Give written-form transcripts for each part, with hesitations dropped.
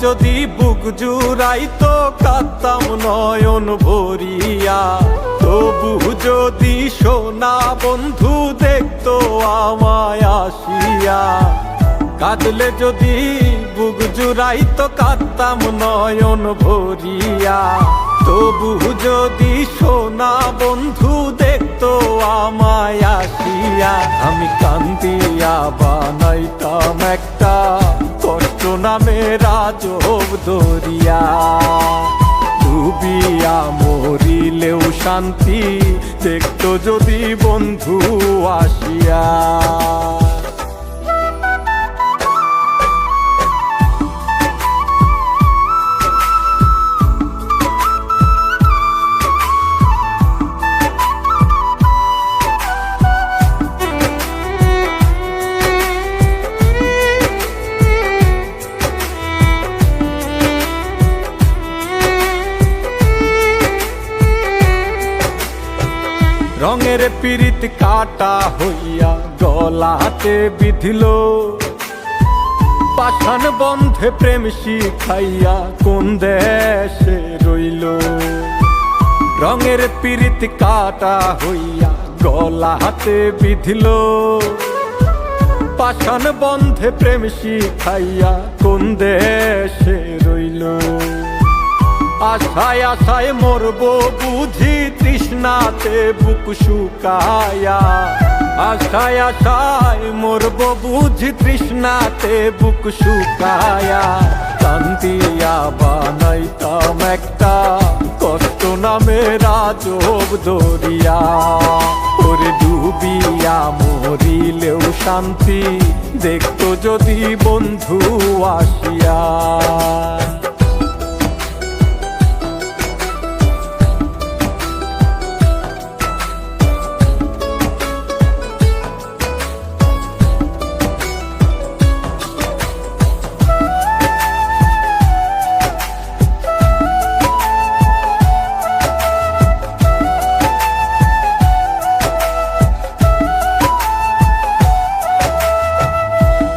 যদি বুক জুড়াইতো কাঁদতাম নয়ন ভরিয়া, তবু যদি সোনা বন্ধু দেখতো আমায় আসিয়া। কাঁদলে যদি বুক জুড়াইতো কাঁদতাম নয়ন ভরিয়া, তবু যদি সোনা বন্ধু দেখতো আমায় আসিয়া। আমি কান্দিয়া বানাইতাম একটা কষ্ট নামের আজব দরিয়া, ডুবিয়া মরিলেও শান্তি দেখতো যদি বন্ধু আসিয়া। রঙের পিরিত কাটা হইয়া গলাতে বিধিল, পাষাণ বন্ধে প্রেম শিখাইয়া কোন দেশে রইল। রঙের পিরিত কাটা হইয়া গলাতে বিধিল, পাষাণ বন্ধে প্রেম শিখাইয়া কোন দেশে রইল। আশায় আশায় মরবো বুঝি তৃষ্ণাতে বুক শুকায়া, আশায় আশায় মরবো বুঝি তৃষ্ণাতে বুক শুকায়া। কান্দিয়া বানাইতাম একটা কষ্ট নামের আজব দরিয়া, ওরে ডুবিয়া মরিলেও শান্তি দেখতো যদি বন্ধু আসিয়া।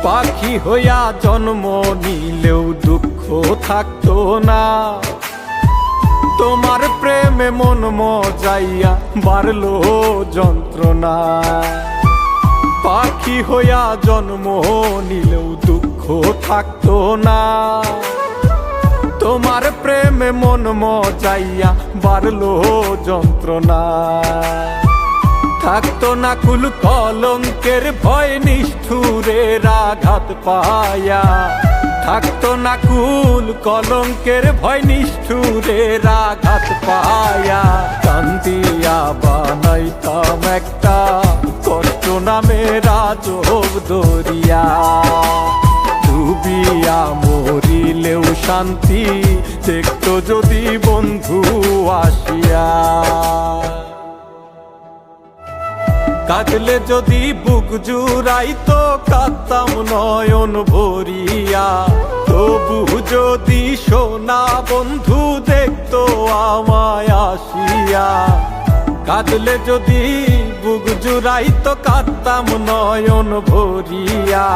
পাখি হইয়া জন্ম নিলেও দুঃখ থাকতো না, তোমার প্রেমে মন মজাইয়া বাড়লো যন্ত্রণা। পাখি হইয়া জন্ম নিলেও দুঃখ থাকতো না, তোমার প্রেমে মন মজাইয়া বাড়লো যন্ত্রণা। থাকতো না কুল কলঙ্কের ভয় নিষ্ঠুরের আঘাত পায়া, থাকতো না কুল কলঙ্কের ভয় নিষ্ঠুরের আঘাত পায়া। কান্দিয়া বানাইতাম একটা কষ্ট নামের আজব দরিয়া, ডুবিয়া মরিলেও শান্তি দেখতো যদি বন্ধু আসিয়া। কাঁদলে যদি বুক জুড়াইতো কাঁদতাম নয়ন ভরিয়া, তবু যদি সোনা বন্ধু দেখতো আমায় আসিয়া। কাঁদলে যদি বুক জুড়াইতো কাঁদতাম নয়ন ভরিয়া,